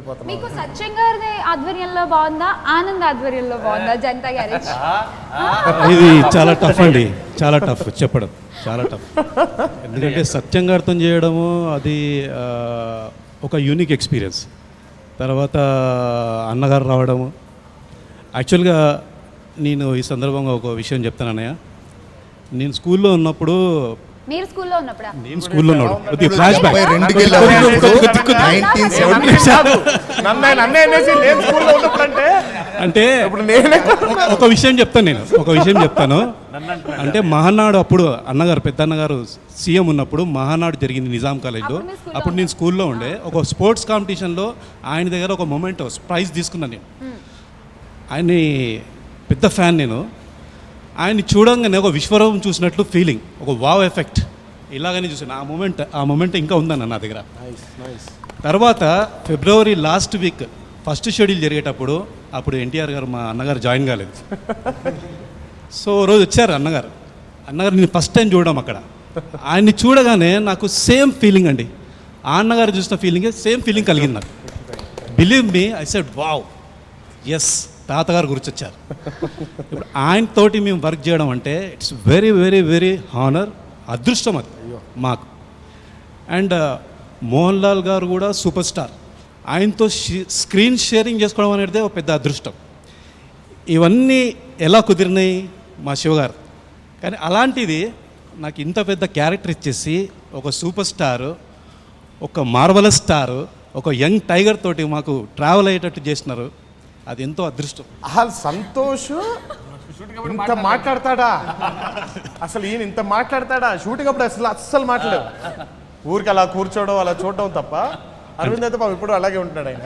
వెళ్ళిపోతున్నాం. మీకు సత్యం గారి ఆధ్వర్యంలో బాగుందా, ఆనంద్ ఆధ్వర్యంలో బాగుందా జనతా గ్యారేజ్? ఇది చాలా టఫ్ అండి, చాలా టఫ్ చెప్పడం, చాలా టఫ్. ఎందుకంటే సత్యం గారితో చేయడము అది ఒక యూనిక్ ఎక్స్పీరియన్స్. తర్వాత అన్నగారు రావడము. యాక్చువల్గా నేను ఈ సందర్భంగా ఒక విషయం చెప్తాను అన్నయ్య. నేను స్కూల్లో ఉన్నప్పుడు, మీరు స్కూల్లో ఉన్నప్పుడా? నేను స్కూల్లో ఉన్నాడు ఫ్లాష్ బ్యాక్ అంటే ఒక విషయం చెప్తాను, నేను ఒక విషయం చెప్తాను. అంటే మహానాడు అప్పుడు అన్నగారు, పెద్ద అన్నగారు సీఎం ఉన్నప్పుడు మహానాడు జరిగింది నిజాం కాలేజ్లో. అప్పుడు నేను స్కూల్లో ఉండే. ఒక స్పోర్ట్స్ కాంపిటీషన్లో ఆయన దగ్గర ఒక మొమెంట్ ప్రైజ్ తీసుకున్నాను నేను. ఆయన్ని పెద్ద ఫ్యాన్ నేను. ఆయన్ని చూడంగానే ఒక విశ్వరూపం చూసినట్లు ఫీలింగ్, ఒక వావ్ ఎఫెక్ట్ ఇలాగనే చూసాను. ఆ మూమెంట్ ఇంకా ఉందన్న నా దగ్గర. తర్వాత ఫిబ్రవరి లాస్ట్ వీక్ ఫస్ట్ షెడ్యూల్ జరిగేటప్పుడు అప్పుడు ఎన్టీఆర్ గారు, మా అన్నగారు జాయిన్ కాలేదు. సో రోజు వచ్చారు అన్నగారు. నేను ఫస్ట్ టైం చూడడం అక్కడ. ఆయన్ని చూడగానే నాకు సేమ్ ఫీలింగ్ అండి, ఆ అన్నగారు చూసిన ఫీలింగే సేమ్ ఫీలింగ్ కలిగింది నాకు. Believe me, I said wow, yes, తాతగారు గుర్తొచ్చారు. ఇప్పుడు ఆయనతోటి మేము వర్క్ చేయడం అంటే it's very very very honour, అదృష్టం అది మాకు. అండ్ మోహన్ లాల్ గారు కూడా సూపర్ స్టార్, ఆయనతో స్క్రీన్ షేరింగ్ చేసుకోవడం అనేది ఒక పెద్ద అదృష్టం. ఇవన్నీ ఎలా కుదిరినాయి మా శివగారు. కానీ అలాంటిది నాకు ఇంత పెద్ద క్యారెక్టర్ ఇచ్చేసి ఒక సూపర్ స్టారు, ఒక మార్వలస్ స్టారు, ఒక యంగ్ టైగర్ తోటి మాకు ట్రావెల్ అయ్యేటట్టు చేసినారు. అది ఎంతో అదృష్టం. అసలు సంతోష్ ఇంత మాట్లాడతాడా? అసలు ఈయన ఇంత మాట్లాడతాడా? షూటింగ్ అప్పుడు అస్సలు మాట్లాడలేదు. ఊరికి అలా కూర్చోవడం, అలా చూడడం తప్ప. అరవింద్ అయితే ఇప్పుడు అలాగే ఉంటున్నాడు ఆయన.